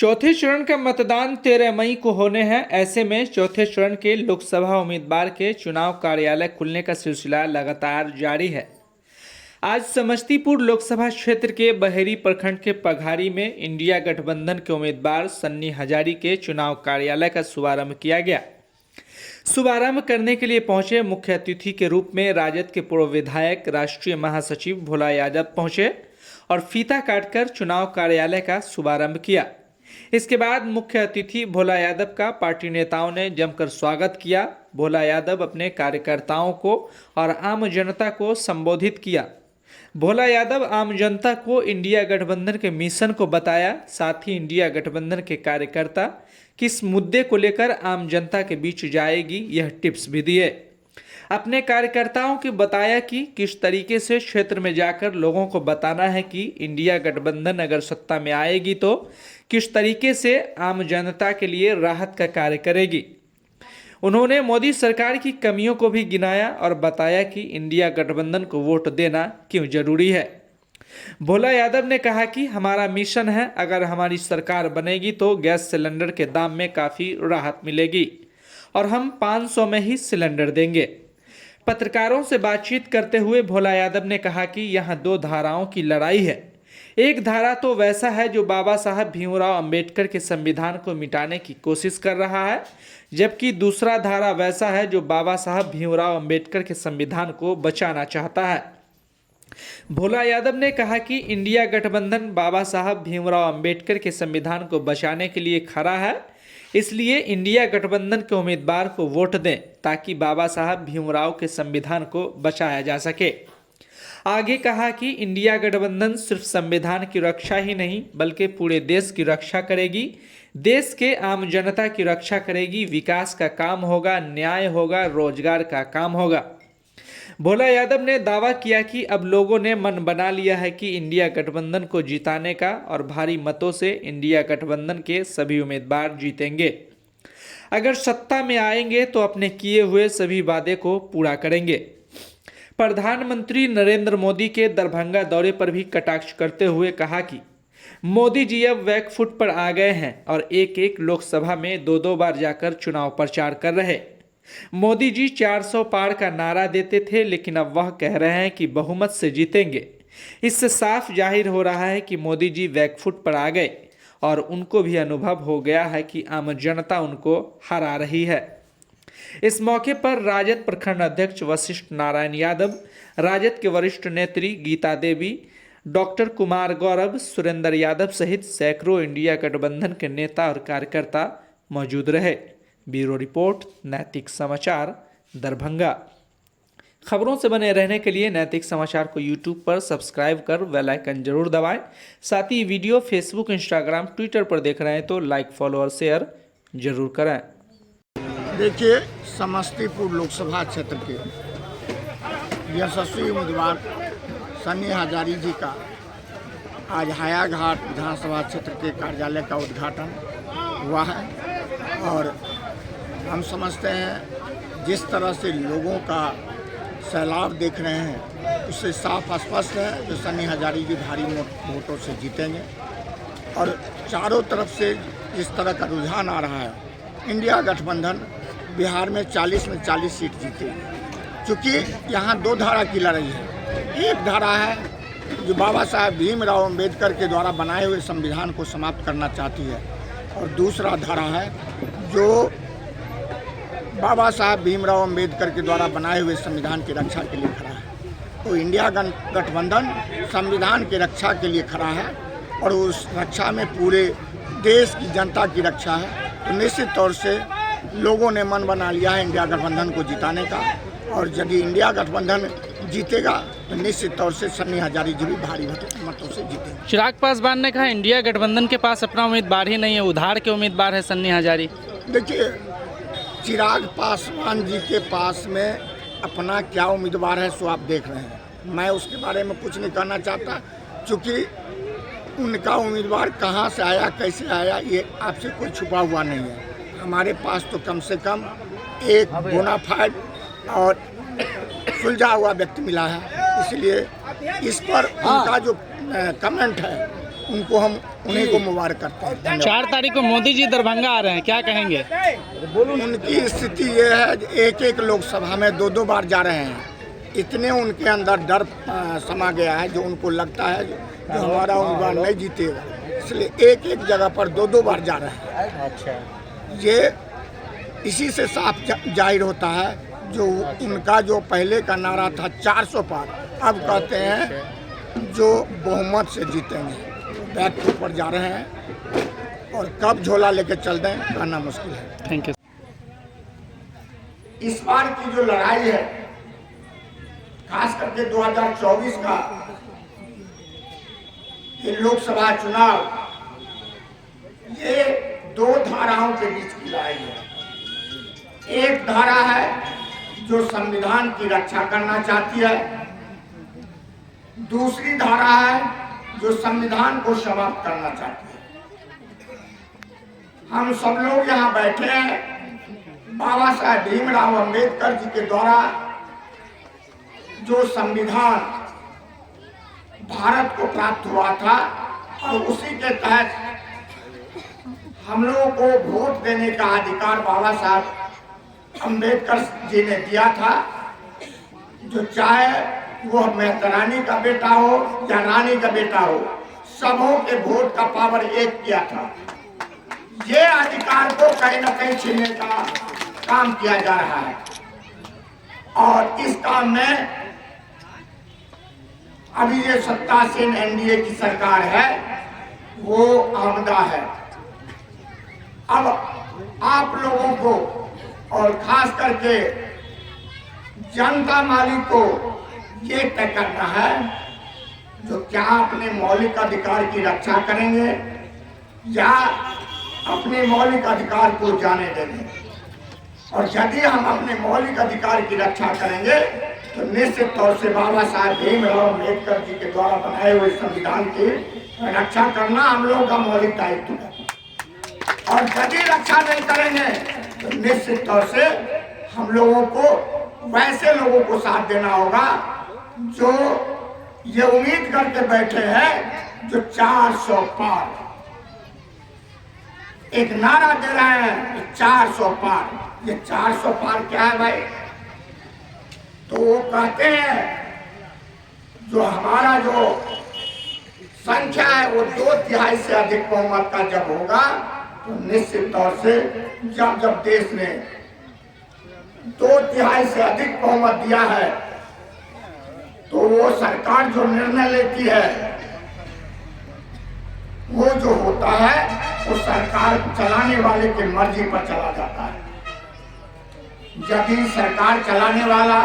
चौथे चरण का मतदान 13 मई को होने हैं। ऐसे में चौथे चरण के लोकसभा उम्मीदवार के चुनाव कार्यालय खुलने का सिलसिला लगातार जारी है। आज समस्तीपुर लोकसभा क्षेत्र के बहेरी प्रखंड के पघारी में इंडिया गठबंधन के उम्मीदवार सन्नी हजारी के चुनाव कार्यालय का शुभारंभ किया गया। शुभारंभ करने के लिए पहुंचे मुख्य अतिथि के रूप में राजद के पूर्व विधायक राष्ट्रीय महासचिव भोला यादव पहुंचे और फीता काटकर चुनाव कार्यालय का शुभारंभ किया। इसके बाद मुख्य अतिथि भोला यादव का पार्टी नेताओं ने जमकर स्वागत किया। भोला यादव अपने कार्यकर्ताओं को और आम जनता को संबोधित किया। भोला यादव आम जनता को इंडिया गठबंधन के मिशन को बताया। साथ ही इंडिया गठबंधन के कार्यकर्ता किस मुद्दे को लेकर आम जनता के बीच जाएगी, यह टिप्स भी दिए। अपने कार्यकर्ताओं को बताया कि किस तरीके से क्षेत्र में जाकर लोगों को बताना है कि इंडिया गठबंधन अगर सत्ता में आएगी तो किस तरीके से आम जनता के लिए राहत का कार्य करेगी। उन्होंने मोदी सरकार की कमियों को भी गिनाया और बताया कि इंडिया गठबंधन को वोट देना क्यों जरूरी है। भोला यादव ने कहा कि हमारा मिशन है, अगर हमारी सरकार बनेगी तो गैस सिलेंडर के दाम में काफ़ी राहत मिलेगी और हम 500 में ही सिलेंडर देंगे। पत्रकारों से बातचीत करते हुए भोला यादव ने कहा कि यहाँ दो धाराओं की लड़ाई है। एक धारा तो वैसा है जो बाबा साहब भीमराव अंबेडकर के संविधान को मिटाने की कोशिश कर रहा है, जबकि दूसरा धारा वैसा है जो बाबा साहब भीमराव अंबेडकर के संविधान को बचाना चाहता है। भोला यादव ने कहा कि इंडिया गठबंधन बाबा साहब भीमराव अंबेडकर के संविधान को बचाने के लिए खड़ा है, इसलिए इंडिया गठबंधन के उम्मीदवार को वोट दें ताकि बाबा साहब भीमराव के संविधान को बचाया जा सके। आगे कहा कि इंडिया गठबंधन सिर्फ संविधान की रक्षा ही नहीं बल्कि पूरे देश की रक्षा करेगी, देश के आम जनता की रक्षा करेगी, विकास का काम होगा, न्याय होगा, रोजगार का काम होगा। भोला यादव ने दावा किया कि अब लोगों ने मन बना लिया है कि इंडिया गठबंधन को जिताने का और भारी मतों से इंडिया गठबंधन के सभी उम्मीदवार जीतेंगे। अगर सत्ता में आएंगे तो अपने किए हुए सभी वादे को पूरा करेंगे। प्रधानमंत्री नरेंद्र मोदी के दरभंगा दौरे पर भी कटाक्ष करते हुए कहा कि मोदी जी अब बैकफुट पर आ गए हैं और एक एक लोकसभा में दो बार जाकर चुनाव प्रचार कर रहे। मोदी जी 400 पार का नारा देते थे, लेकिन अब वह कह रहे हैं कि बहुमत से जीतेंगे। इससे साफ जाहिर हो रहा है कि मोदी जी बैकफुट पर आ गए और उनको भी अनुभव हो गया है कि आम जनता उनको हरा रही है। इस मौके पर राजद प्रखंड अध्यक्ष वशिष्ठ नारायण यादव, राजद के वरिष्ठ नेत्री गीता देवी, डॉक्टर कुमार गौरव, सुरेंद्र यादव सहित सैकड़ों इंडिया गठबंधन के नेता और कार्यकर्ता मौजूद रहे। ब्यूरो रिपोर्ट, नैतिक समाचार, दरभंगा। खबरों से बने रहने के लिए नैतिक समाचार को यूट्यूब पर सब्सक्राइब कर बेल आइकन जरूर दबाएं। साथ ही वीडियो फेसबुक, इंस्टाग्राम, ट्विटर पर देख रहे हैं तो लाइक, फॉलो और शेयर जरूर करें। देखिए, समस्तीपुर लोकसभा क्षेत्र के यशस्वी उम्मीदवार सन्नी हजारी जी का आज हायाघाट विधानसभा क्षेत्र के कार्यालय का उद्घाटन हुआ है और हम समझते हैं जिस तरह से लोगों का सैलाब देख रहे हैं उससे साफ स्पष्ट है जो सन्नी हजारी जी भारी वोटों से जीतेंगे और चारों तरफ से जिस तरह का रुझान आ रहा है, इंडिया गठबंधन बिहार में 40 में 40 सीट जीतेगी। चूँकि यहाँ दो धारा की लड़ाई है। एक धारा है जो बाबा साहब भीमराव अंबेडकर के द्वारा बनाए हुए संविधान को समाप्त करना चाहती है और दूसरा धारा है जो बाबा साहब भीमराव अंबेडकर के द्वारा बनाए हुए संविधान की रक्षा के लिए खड़ा है। तो इंडिया गठबंधन संविधान की रक्षा के लिए खड़ा है और उस रक्षा में पूरे देश की जनता की रक्षा है। तो निश्चित तौर से लोगों ने मन बना लिया है इंडिया गठबंधन को जिताने का और यदि इंडिया गठबंधन जीतेगा तो निश्चित तौर से सन्नी हजारी जी भी भारी मतों से जीतेंगे। चिराग पासवान ने कहा इंडिया गठबंधन के पास अपना उम्मीदवार ही नहीं है, उधार के उम्मीदवार है सन्नी हजारी। देखिए, चिराग पासवान जी के पास में अपना क्या उम्मीदवार है सो आप देख रहे हैं। मैं उसके बारे में कुछ नहीं कहना चाहता, क्योंकि उनका उम्मीदवार कहाँ से आया, कैसे आया, ये आपसे कोई छुपा हुआ नहीं है। हमारे पास तो कम से कम एक बोनाफाइड और सुलझा हुआ व्यक्ति मिला है, इसलिए इस पर उनका जो कमेंट है उनको हम उन्हीं को मुबारक करते हैं। धन्यवाद। 4 तारीख को मोदी जी दरभंगा आ रहे हैं, क्या कहेंगे? उनकी स्थिति ये है, एक एक लोकसभा में 2-2 बार जा रहे हैं। इतने उनके अंदर डर समा गया है, जो उनको लगता है जो हमारा उम्मीदवार नहीं जीतेगा, इसलिए एक एक जगह पर 2-2 बार जा रहे हैं। अच्छा, ये इसी से साफ जाहिर होता है, जो उनका जो पहले का नारा था 400 पार, अब कहते हैं जो बहुमत से जीतेंगे। बैक के ऊपर जा रहे हैं और कब झोला लेके चल दें कहना मुश्किल है। Thank you. इस बार की जो लड़ाई है, खास करके 2024 का ये लोकसभा चुनाव, ये 2 धाराओं के बीच की लड़ाई है। एक धारा है जो संविधान की रक्षा करना चाहती है, दूसरी धारा है जो संविधान को समाप्त करना चाहती है। हम सब लोग यहाँ बैठे हैं बाबा साहेब भीमराव अंबेडकर जी के द्वारा जो संविधान भारत को प्राप्त हुआ था, और उसी के तहत हम लोगों को वोट देने का अधिकार बाबा साहब अंबेडकर जी ने दिया था। जो चाहे वो मेहतरानी का बेटा हो या रानी का बेटा हो, सबों के वोट का पावर एक किया था। ये अधिकार को कहीं ना कहीं छीनने का काम किया जा रहा है, और इस काम में अभी ये सत्तासीन एनडीए की सरकार है, वो आमदा है। अब आप लोगों को और खास करके जनता मालिक को ये तय करना है, जो क्या अपने मौलिक अधिकार की रक्षा करेंगे या अपने मौलिक अधिकार को जाने देंगे। और यदि हम अपने मौलिक अधिकार की रक्षा करेंगे तो निश्चित तौर से बाबा साहेब भीमराव अंबेडकर जी के द्वारा बनाए हुए संविधान की रक्षा करना हम लोगों का मौलिक दायित्व है। और यदि रक्षा नहीं करेंगे तो निश्चित तौर से हम लोगों को वैसे लोगों को साथ देना होगा जो ये उम्मीद करके बैठे हैं, जो 400 पार एक नारा दे रहे हैं, 400 पार। ये 400 पार क्या है भाई? तो वो कहते हैं जो हमारा जो संख्या है वो 2/3 से अधिक बहुमत का जब होगा, तो निश्चित तौर से जब देश ने 2/3 से अधिक बहुमत दिया है, तो वो सरकार जो निर्णय लेती है, वो जो होता है वो सरकार चलाने वाले की मर्जी पर चला जाता है। यदि सरकार चलाने वाला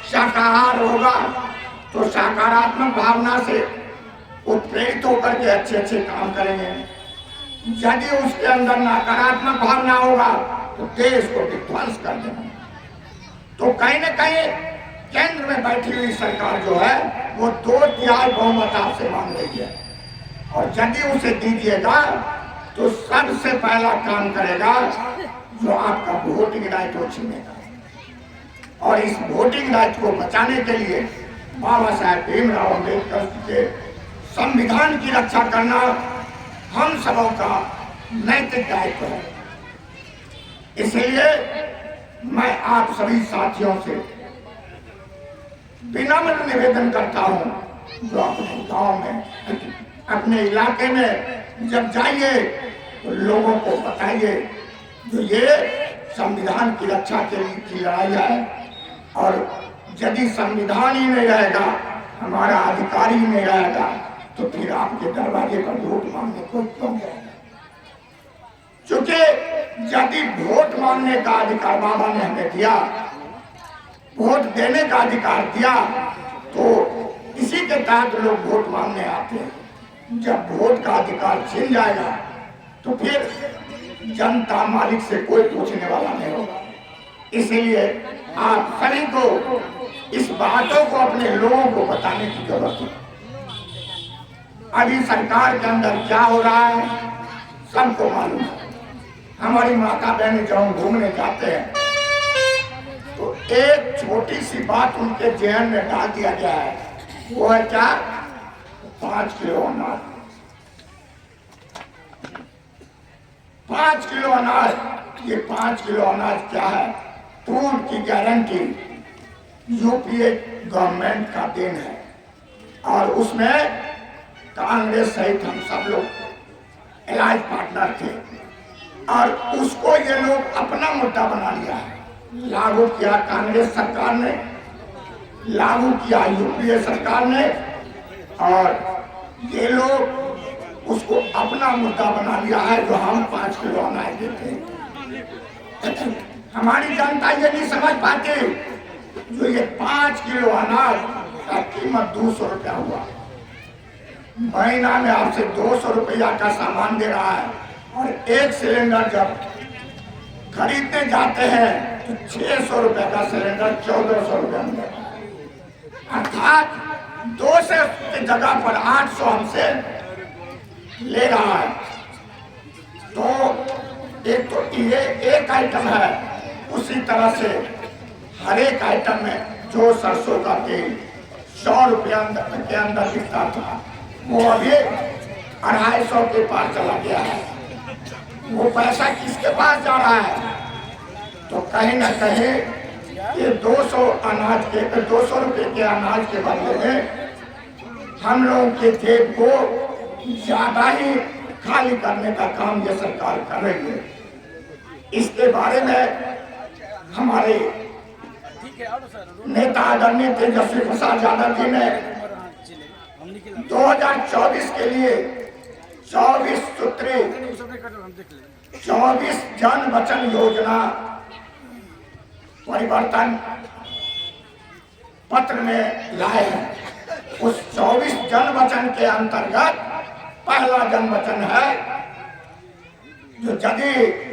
शाकाहार होगा तो सकारात्मक भावना से उत्प्रेरित होकर के अच्छे अच्छे काम करेंगे। यदि उसके अंदर नकारात्मक भावना होगा तो देश को विध्वंस कर देंगे। तो कहीं न कहीं केंद्र में बैठी हुई सरकार जो है वो 2/3 बहुमत आपसे मांग रही है, और यदि उसे दीजिएगा तो सबसे पहला काम करेगा जो आपका वोटिंग राइट को छीनेगा। और इस वोटिंग राइट को बचाने के लिए बाबा साहेब भीमराव अंबेडकर के संविधान की रक्षा करना हम सबों का नैतिक दायित्व है। इसलिए मैं आप सभी साथियों से विनम्र निवेदन करता हूं, जो अपने गांव में अपने इलाके में जब जाइए तो लोगों को बताइए जो ये संविधान की रक्षा के लिए की लड़ाई है, और यदि संविधान ही नहीं रहेगा, हमारा अधिकार ही नहीं रहेगा, तो फिर आपके दरवाजे पर वोट मांगने को क्यों जाएगा? क्योंकि यदि वोट मांगने का अधिकार बाबा ने हमें दिया, वोट देने का अधिकार दिया, तो इसी के तहत लोग वोट मांगने आते हैं। जब वोट का अधिकार छीन जाएगा तो फिर जनता मालिक से कोई पूछने वाला नहीं होगा। इसलिए आप सभी को इस बातों को अपने लोगों को बताने की जरूरत है। अभी सरकार के अंदर क्या हो रहा है सबको मालूम है। हमारी माता बहनें जब घूमने जाते हैं तो एक छोटी सी बात उनके जहन में डाल दिया गया है, वो है क्या? 5 किलो अनाज। 5 किलो अनाज, ये 5 किलो अनाज क्या है? पूर्ण की गारंटी यूपीए गवर्नमेंट का देन है और उसमें कांग्रेस सहित हम सब लोग एलाइज पार्टनर थे और उसको ये लोग अपना मुद्दा बना लिया है। लागू किया कांग्रेस सरकार ने, लागू किया यूपीए सरकार ने और ये लोग उसको अपना मुद्दा बना लिया है जो हम 5 किलो अनाज देते हैं। हमारी जनता ये नहीं समझ पाती जो ये 5 किलो अनाज का कीमत 200 रुपया हुआ, महीना में आपसे 200 रुपया का सामान दे रहा है और एक सिलेंडर जब खरीदने जाते हैं तो 600 रुपए का सिलेंडर 1400 रुपये में देता है, अर्थात 200 की जगह पर 800 हमसे ले रहा है। तो ये एक आइटम है, उसी तरह से हर एक आइटम में जो सरसों का तेल 100 रुपया के अंदर बिकता था वो अभी 250 के पास चला गया है। वो पैसा किसके पास जा रहा है? तो कहीं ना कहीं ये 200 रुपए के अनाज के बदले में हम लोगों के जेब को ज्यादा ही खाली करने का काम ये सरकार कर रही है। इसके बारे में हमारे नेता आदरणीय तेजस्वी प्रसाद यादव जी ने 2024 के लिए 24 सूत्री 24 जन वचन योजना परिवर्तन पत्र में लाए हैं। उस 24 जन वचन के अंतर्गत पहला जन वचन है जो यदि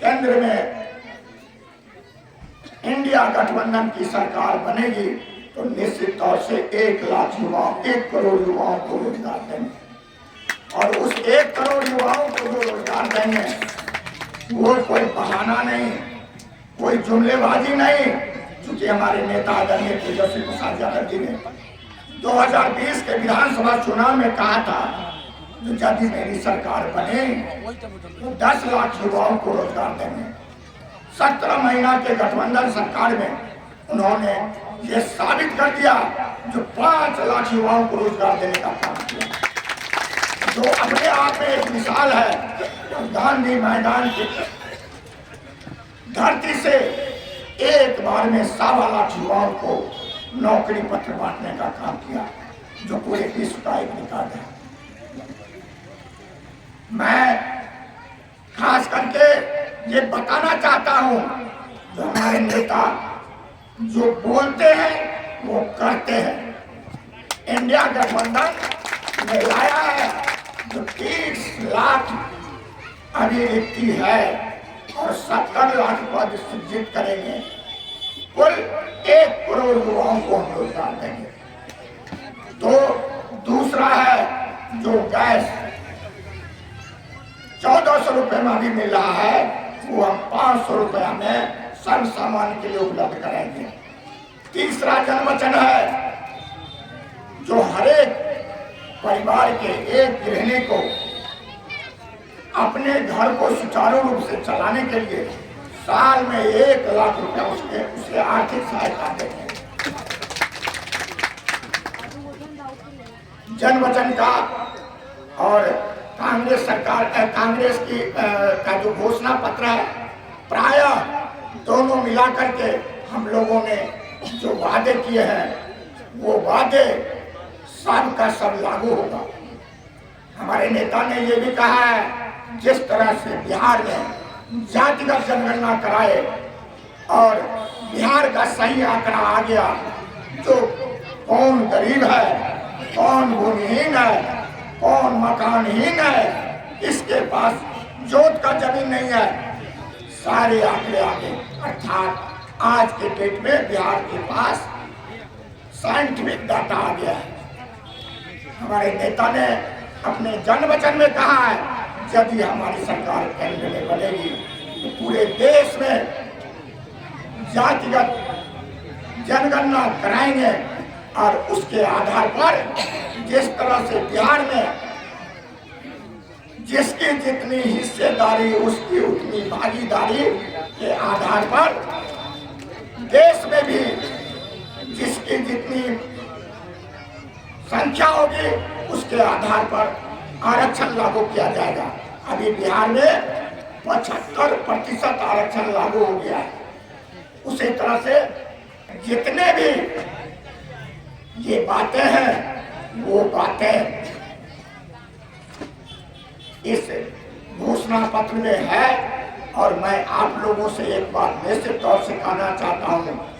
केंद्र में इंडिया गठबंधन की सरकार बनेगी तो निश्चित तौर से 1 लाख युवाओं 1 करोड़ युवाओं को रोजगार देंगे और उस 1 करोड़ युवाओं को जो रोजगार देंगे वो कोई बहाना नहीं, कोई जुमलेबाजी नहीं, क्योंकि हमारे नेता आदरणीय तेजस्वी प्रसाद यादव जी ने 2020 के विधानसभा चुनाव में कहा था जो यदि मेरी सरकार बने तो 10 लाख युवाओं को रोजगार देंगे। 17 महीना के गठबंधन सरकार में उन्होंने ये साबित कर दिया जो 5 लाख युवाओं को रोजगार देने का काम किया, जो अपने आप में एक मिसाल है। गांधी मैदान की धरती से एक बार में 1.25 लाख युवाओं को नौकरी पत्र बांटने का काम किया जो पूरे विश्व का एक रिकॉर्ड है। मैं खास करके ये बताना चाहता हूं जो हमारे नेता जो बोलते हैं वो करते हैं। इंडिया गठबंधन ने लाया है जो 30 लाख अभी रिक्ति है और 70 लाख पद सृजित करेंगे, कुल 1 करोड़ युवाओं को हम रोजगार देंगे। तो दूसरा है जो गैस 1400 रुपए में अभी मिल रहा है वो हम 500 रुपया में सर्व सामान्य के लिए उपलब्ध कराएंगे। तीसरा जनवचन है जो हरेक परिवार के एक गृहिणी को अपने घर को सुचारू रूप से चलाने के लिए साल में 1 लाख रुपया उसके आर्थिक सहायता देंगे। जनवचन का और कांग्रेस सरकार कांग्रेस की का जो घोषणा पत्र है प्राय दोनों मिलाकर के हम लोगों ने जो वादे किए हैं वो वादे सब का सब लागू होगा। हमारे नेता ने ये भी कहा है जिस तरह से बिहार में जातिगत जनगणना कराए और बिहार का सही आंकड़ा आ गया जो कौन गरीब है, कौन भूमिहीन है, कौन मकानहीन है, इसके पास जोत का जमीन नहीं है, सारे आंकड़े आ गए। अर्थात आज के डेट में बिहार के पास साइंटिफिक डाटा आ गया है। हमारे नेता ने अपने जनवचन में कहा है यदि हमारी सरकार केंद्र में बनेगी तो पूरे देश में जातिगत जनगणना कराएंगे और उसके आधार पर जिस तरह से बिहार में जिसकी जितनी हिस्सेदारी उसकी उतनी भागीदारी के आधार पर देश में भी जिसकी जितनी संख्या होगी उसके आधार पर आरक्षण लागू किया जाएगा। अभी बिहार में 75% आरक्षण लागू हो गया है। उसी तरह से जितने भी ये बातें हैं वो बातें इस घोषणा पत्र में है। और मैं आप लोगों से एक बात निश्चित तौर से कहना चाहता हूँ